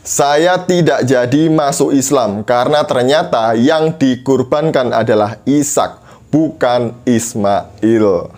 Saya tidak jadi masuk Islam karena ternyata yang dikurbankan adalah Ishak, bukan Ismail.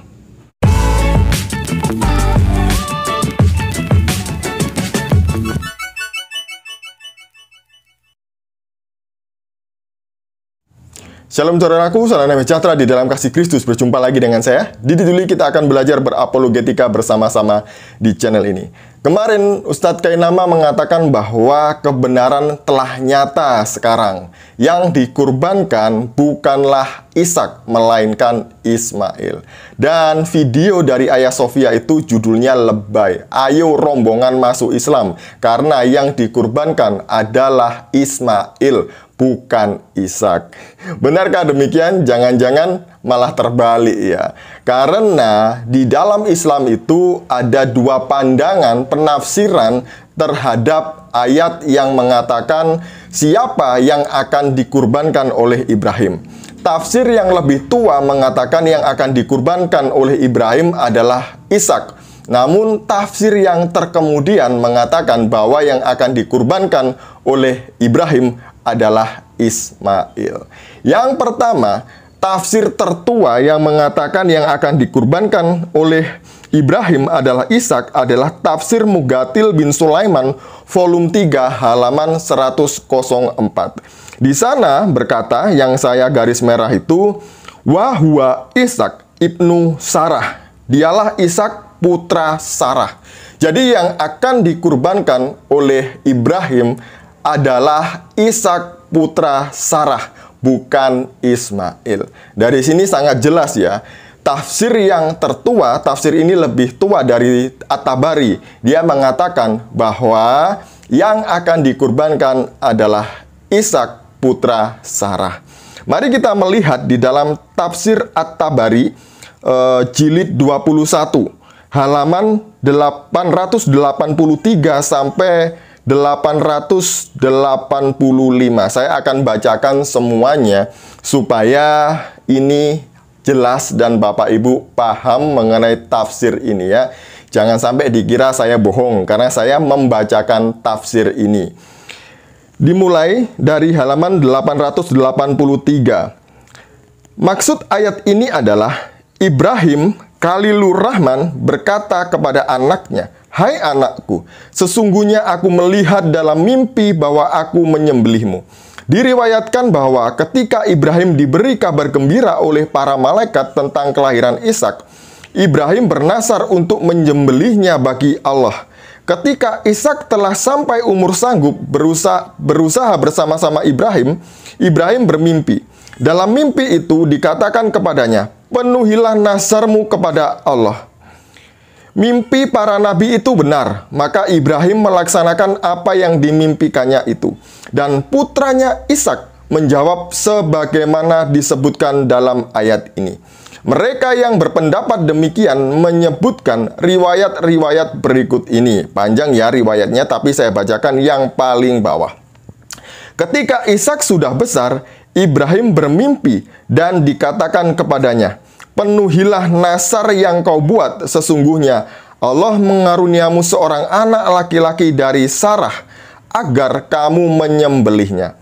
Shalom saudaraku, salam damai sejahtera di dalam kasih Kristus. Berjumpa lagi dengan saya, Didi Duli. Kita akan belajar berapologetika bersama-sama di channel ini. Kemarin Ustadz Kainama mengatakan bahwa kebenaran telah nyata sekarang. Yang dikurbankan bukanlah Ishak, melainkan Ismail. Dan video dari Ayah Sofia itu judulnya lebay. Ayo rombongan masuk Islam, karena yang dikurbankan adalah Ismail, bukan Ishak. Benarkah demikian? Jangan-jangan malah terbalik ya. Karena di dalam Islam itu ada dua pandangan penafsiran terhadap ayat yang mengatakan siapa yang akan dikurbankan oleh Ibrahim. Tafsir yang lebih tua mengatakan yang akan dikurbankan oleh Ibrahim adalah Ishak. Namun tafsir yang terkemudian mengatakan bahwa yang akan dikurbankan oleh Ibrahim adalah Ismail. Yang pertama, tafsir tertua yang mengatakan yang akan dikurbankan oleh Ibrahim adalah Ishak adalah tafsir Mugatil bin Sulaiman volume 3 halaman 104. Di sana berkata, yang saya garis merah itu, wahwa Ishak ibnu Sarah. Dialah Ishak putra Sarah. Jadi yang akan dikurbankan oleh Ibrahim adalah Ishak putra Sarah, bukan Ismail. Dari sini sangat jelas ya. Tafsir yang tertua, tafsir ini lebih tua dari At-Tabari. Dia mengatakan bahwa yang akan dikurbankan adalah Ishak putra Sarah. Mari kita melihat di dalam tafsir At-Tabari jilid 21 halaman 883 sampai 885. Saya akan bacakan semuanya supaya ini jelas dan Bapak Ibu paham mengenai tafsir ini ya. Jangan sampai dikira saya bohong karena saya membacakan tafsir ini. Dimulai dari halaman 883. Maksud ayat ini adalah Ibrahim Khalilur Rahman berkata kepada anaknya, "Hai anakku, sesungguhnya aku melihat dalam mimpi bahwa aku menyembelihmu." Diriwayatkan bahwa ketika Ibrahim diberi kabar gembira oleh para malaikat tentang kelahiran Ishak, Ibrahim bernasar untuk menyembelihnya bagi Allah. Ketika Ishak telah sampai umur sanggup berusaha bersama-sama Ibrahim bermimpi. Dalam mimpi itu dikatakan kepadanya, "Penuhilah nazarmu kepada Allah." Mimpi para nabi itu benar, maka Ibrahim melaksanakan apa yang dimimpikannya itu. Dan putranya Ishak menjawab sebagaimana disebutkan dalam ayat ini. Mereka yang berpendapat demikian menyebutkan riwayat-riwayat berikut ini. Panjang ya riwayatnya, tapi saya bacakan yang paling bawah. Ketika Ishak sudah besar, Ibrahim bermimpi dan dikatakan kepadanya, "Penuhilah nazar yang kau buat, sesungguhnya Allah mengaruniamu seorang anak laki-laki dari Sarah, agar kamu menyembelihnya."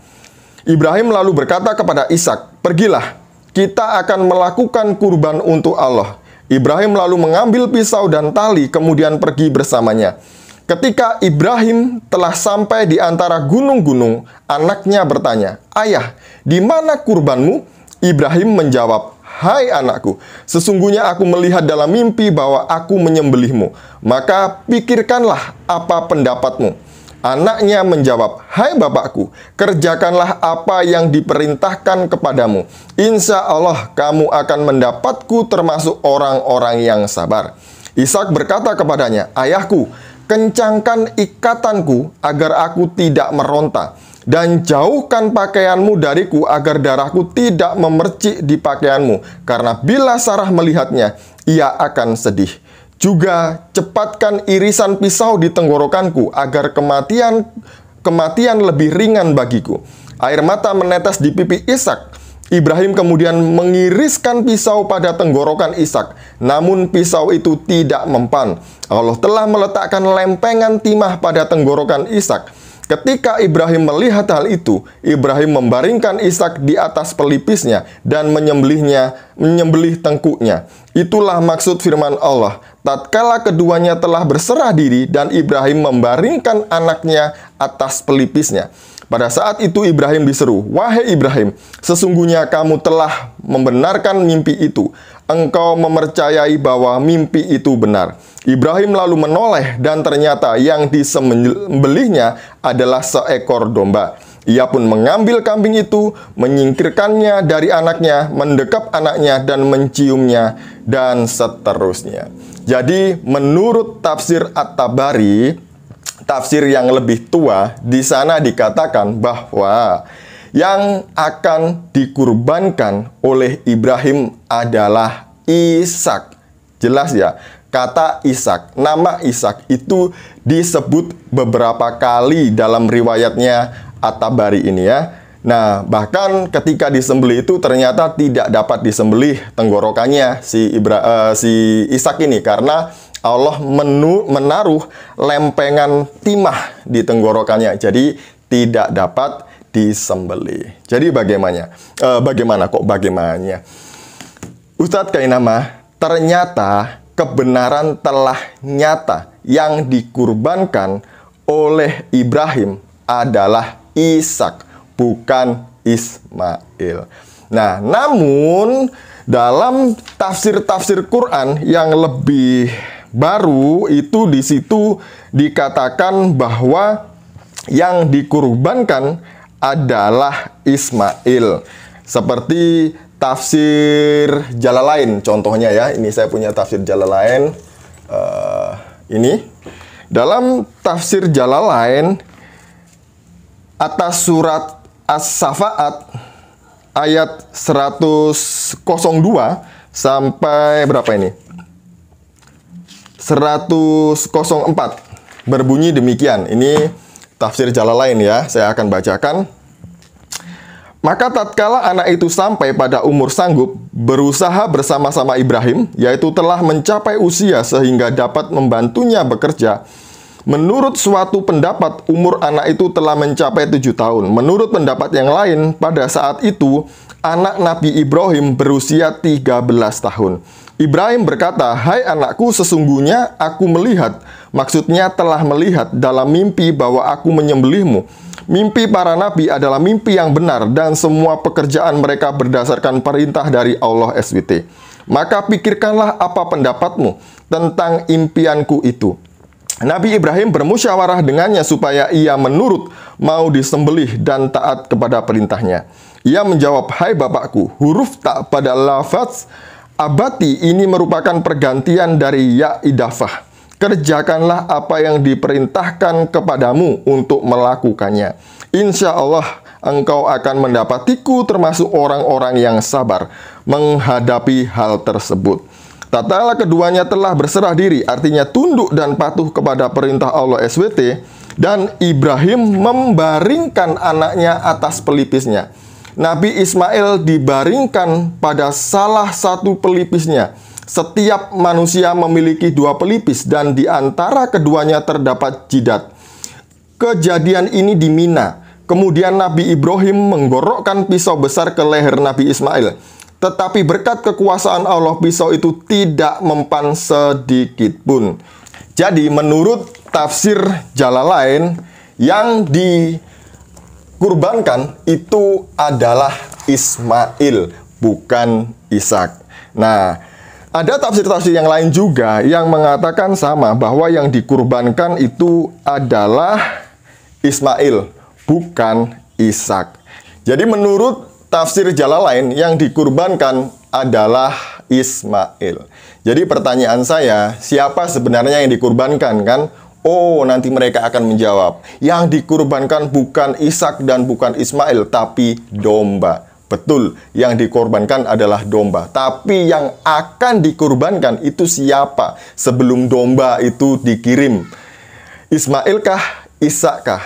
Ibrahim lalu berkata kepada Ishak, "Pergilah, kita akan melakukan kurban untuk Allah." Ibrahim lalu mengambil pisau dan tali, kemudian pergi bersamanya. Ketika Ibrahim telah sampai di antara gunung-gunung, anaknya bertanya, "Ayah, di mana kurbanmu?" Ibrahim menjawab, "Hai anakku, sesungguhnya aku melihat dalam mimpi bahwa aku menyembelihmu. Maka pikirkanlah apa pendapatmu." Anaknya menjawab, "Hai bapakku, kerjakanlah apa yang diperintahkan kepadamu. Insya Allah kamu akan mendapatku termasuk orang-orang yang sabar." Ishak berkata kepadanya, "Ayahku, kencangkan ikatanku agar aku tidak meronta, dan jauhkan pakaianmu dariku agar darahku tidak memercik di pakaianmu, karena bila Sarah melihatnya, ia akan sedih. Juga cepatkan irisan pisau di tenggorokanku agar kematian lebih ringan bagiku." Air mata menetes di pipi Ishak. Ibrahim kemudian mengiriskan pisau pada tenggorokan Ishak, namun pisau itu tidak mempan. Allah telah meletakkan lempengan timah pada tenggorokan Ishak. Ketika Ibrahim melihat hal itu, Ibrahim membaringkan Ishak di atas pelipisnya dan menyembelih tengkuknya. Itulah maksud firman Allah. Tatkala keduanya telah berserah diri dan Ibrahim membaringkan anaknya atas pelipisnya. Pada saat itu Ibrahim diseru, "Wahai Ibrahim, sesungguhnya kamu telah membenarkan mimpi itu. Engkau mempercayai bahwa mimpi itu benar." Ibrahim lalu menoleh dan ternyata yang disembelihnya adalah seekor domba. Ia pun mengambil kambing itu, menyingkirkannya dari anaknya, mendekap anaknya dan menciumnya, dan seterusnya. Jadi menurut tafsir At-Tabari, tafsir yang lebih tua, di sana dikatakan bahwa yang akan dikurbankan oleh Ibrahim adalah Ishak. Jelas ya, kata Ishak, nama Ishak itu disebut beberapa kali dalam riwayatnya At-Tabari ini ya. Nah, bahkan ketika disembelih itu ternyata tidak dapat disembelih tenggorokannya si Ishak ini karena Allah menaruh lempengan timah di tenggorokannya, jadi tidak dapat disembelih. Jadi bagaimana? Bagaimana? Ustadz Kainama, ternyata kebenaran telah nyata. Yang dikurbankan oleh Ibrahim adalah Ishak, bukan Ismail. Nah, namun dalam tafsir-tafsir Quran yang lebih baru itu di situ dikatakan bahwa yang dikurbankan adalah Ismail. Seperti tafsir Jalalain contohnya ya. Ini saya punya tafsir Jalalain. Ini dalam tafsir Jalalain atas surat As-Safaat ayat 102 sampai berapa ini? 104 berbunyi demikian. Ini tafsir Jalalain ya, saya akan bacakan. Maka tatkala anak itu sampai pada umur sanggup, berusaha bersama-sama Ibrahim, yaitu telah mencapai usia sehingga dapat membantunya bekerja. Menurut suatu pendapat, umur anak itu telah mencapai 7 tahun. Menurut pendapat yang lain, pada saat itu, anak Nabi Ibrahim berusia 13 tahun. Ibrahim berkata, "Hai anakku, sesungguhnya aku melihat," maksudnya telah melihat dalam mimpi bahwa aku menyembelihmu. Mimpi para nabi adalah mimpi yang benar dan semua pekerjaan mereka berdasarkan perintah dari Allah SWT. Maka pikirkanlah apa pendapatmu tentang impianku itu. Nabi Ibrahim bermusyawarah dengannya supaya ia menurut, mau disembelih dan taat kepada perintahnya. Ia menjawab, "Hai bapakku, huruf tak pada lafaz abati ini merupakan pergantian dari ya idafah. Kerjakanlah apa yang diperintahkan kepadamu untuk melakukannya. Insya Allah engkau akan mendapatiku termasuk orang-orang yang sabar menghadapi hal tersebut." Tatkala keduanya telah berserah diri, artinya tunduk dan patuh kepada perintah Allah SWT, dan Ibrahim membaringkan anaknya atas pelipisnya. Nabi Ismail dibaringkan pada salah satu pelipisnya. Setiap manusia memiliki 2 pelipis dan di antara keduanya terdapat jidat. Kejadian ini di Mina. Kemudian Nabi Ibrahim menggorokkan pisau besar ke leher Nabi Ismail. Tetapi berkat kekuasaan Allah, pisau itu tidak mempan sedikit pun. Jadi menurut tafsir Jalalain, yang dikurbankan itu adalah Ismail, bukan Ishak. Nah, ada tafsir-tafsir yang lain juga yang mengatakan sama, bahwa yang dikurbankan itu adalah Ismail, bukan Ishak. Jadi menurut tafsir Jalalain, yang dikurbankan adalah Ismail. Jadi pertanyaan saya, siapa sebenarnya yang dikurbankan kan? Oh, nanti mereka akan menjawab, yang dikurbankan bukan Ishak dan bukan Ismail, tapi domba. Betul, yang dikorbankan adalah domba. Tapi yang akan dikurbankan itu siapa sebelum domba itu dikirim? Ismailkah, Ishakkah?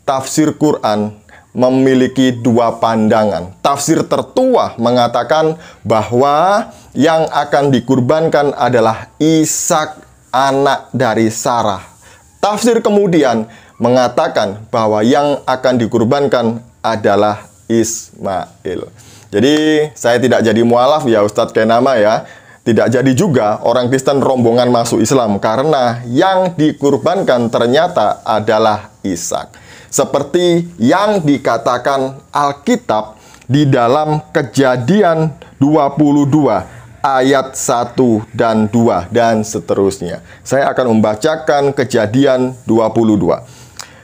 Tafsir Quran memiliki 2 pandangan. Tafsir tertua mengatakan bahwa yang akan dikurbankan adalah Ishak, anak dari Sarah. Tafsir kemudian mengatakan bahwa yang akan dikurbankan adalah Ismail. Jadi saya tidak jadi mualaf ya Ustadz Kenama ya. Tidak jadi juga orang Kristen rombongan masuk Islam karena yang dikurbankan ternyata adalah Ishak. Seperti yang dikatakan Alkitab di dalam Kejadian 22 ayat 1 dan 2 dan seterusnya. Saya akan membacakan Kejadian 22.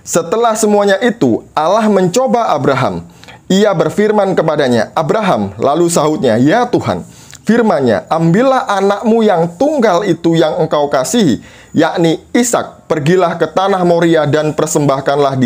Setelah semuanya itu, Allah mencoba Abraham. Ia berfirman kepadanya, "Abraham," lalu sahutnya, "Ya Tuhan." Firman-Nya, "Ambillah anakmu yang tunggal itu yang engkau kasihi, yakni Ishak, pergilah ke tanah Moria dan persembahkanlah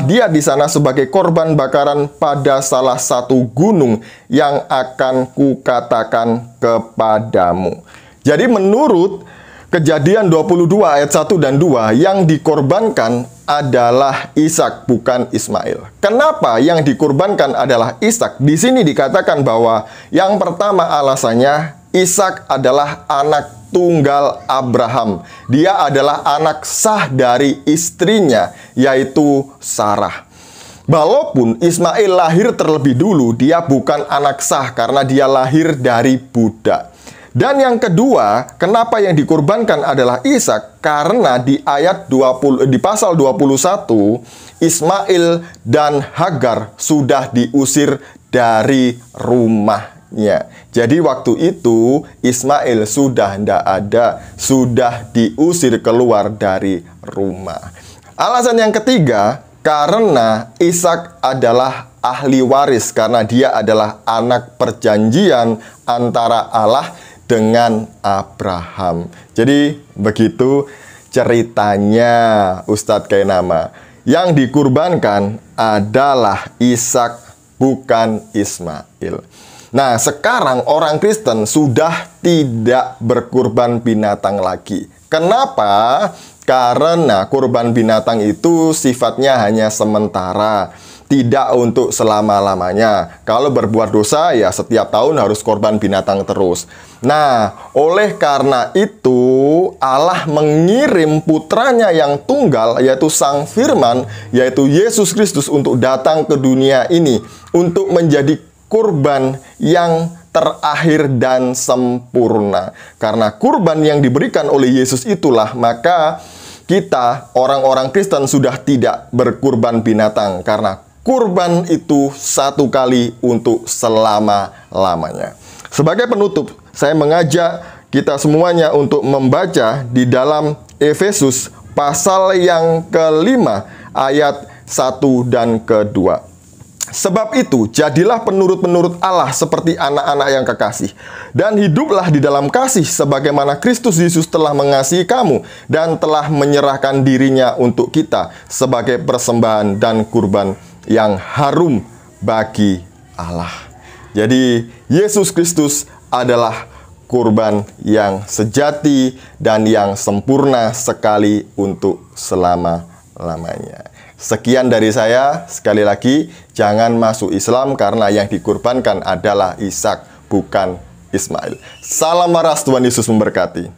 dia di sana sebagai korban bakaran pada salah satu gunung yang akan kukatakan kepadamu." Jadi menurut Kejadian 22 ayat 1 dan 2, yang dikorbankan adalah Ishak, bukan Ismail. Kenapa yang dikorbankan adalah Ishak? Di sini dikatakan bahwa yang pertama alasannya, Ishak adalah anak tunggal Abraham. Dia adalah anak sah dari istrinya, yaitu Sarah. Walaupun Ismail lahir terlebih dulu, dia bukan anak sah karena dia lahir dari budak. Dan yang kedua, kenapa yang dikorbankan adalah Ishak? Karena di pasal 21, Ismail dan Hagar sudah diusir dari rumahnya. Jadi waktu itu Ismail sudah tidak ada, sudah diusir keluar dari rumah. Alasan yang ketiga, karena Ishak adalah ahli waris, karena dia adalah anak perjanjian antara Allah dengan Abraham. Jadi begitu ceritanya Ustadz Kenama. Yang dikurbankan adalah Ishak, bukan Ismail. Nah, sekarang orang Kristen sudah tidak berkurban binatang lagi. Kenapa? Karena kurban binatang itu sifatnya hanya sementara, tidak untuk selama-lamanya. Kalau berbuat dosa, ya setiap tahun harus korban binatang terus. Nah, oleh karena itu Allah mengirim putranya yang tunggal, yaitu Sang Firman, yaitu Yesus Kristus, untuk datang ke dunia ini untuk menjadi kurban yang terakhir dan sempurna. Karena kurban yang diberikan oleh Yesus itulah, maka kita orang-orang Kristen sudah tidak berkurban binatang, karena kurban itu satu kali untuk selama-lamanya. Sebagai penutup, saya mengajak kita semuanya untuk membaca di dalam Efesus pasal yang ke-5 ayat 1 dan ke-2. Sebab itu, jadilah penurut-penurut Allah seperti anak-anak yang kekasih, dan hiduplah di dalam kasih sebagaimana Kristus Yesus telah mengasihi kamu dan telah menyerahkan dirinya untuk kita sebagai persembahan dan kurban yang harum bagi Allah. Jadi, Yesus Kristus adalah kurban yang sejati dan yang sempurna sekali untuk selama-lamanya. Sekian dari saya. Sekali lagi, jangan masuk Islam karena yang dikurbankan adalah Ishak, bukan Ismail. Salam waras, Tuhan Yesus memberkati.